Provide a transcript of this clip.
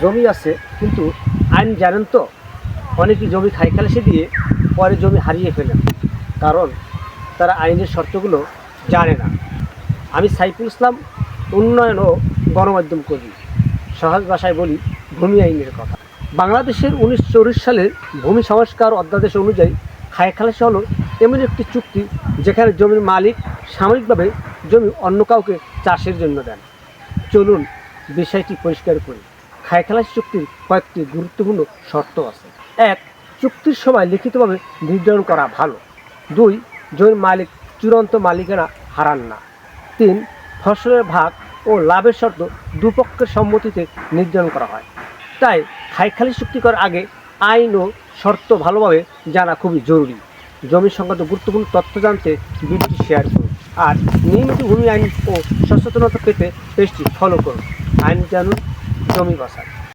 জমি আছে কিন্তু আইন জানেন তো, অনেকেই জমি খালাসি দিয়ে পরে জমি হারিয়ে ফেলেন, কারণ তারা আইনের শর্তগুলো জানে না। আমি সাইফুল ইসলাম, উন্নয়ন ও গণমাধ্যম কর্মী। সহজ ভাষায় বলি ভূমি আইনের কথা। বাংলাদেশের 1940 সালের ভূমি সংস্কার অধ্যাদেশ অনুযায়ী খালাসি হলো এমন একটি চুক্তি যেখানে জমির মালিক সাময়িকভাবে জমি অন্য কাউকে চাষের জন্য দেন। চলুন বিষয়টি পরিষ্কার করি। খালাসি চুক্তির কয়েকটি গুরুত্বপূর্ণ শর্ত আছে। 1. চুক্তির সময় লিখিতভাবে নির্ধারণ করা ভালো। 2. জমির মালিক চূড়ান্ত মালিকানা হারান না। 3. ফসলের ভাগ ও লাভের শর্ত দুপক্ষের সম্মতিতে নির্ধারণ করা হয়। তাই খালাসি চুক্তি করার আগে আইন ও শর্ত ভালোভাবে জানা খুবই জরুরি। জমি সংক্রান্ত গুরুত্বপূর্ণ তথ্য জানতে ভিডিওটি শেয়ার করুন, আর নিয়মিত ভূমি আইন ও সচেতনতা পেতে পেজটি ফলো করুন। আইন জানুন, জমি বাঁচান।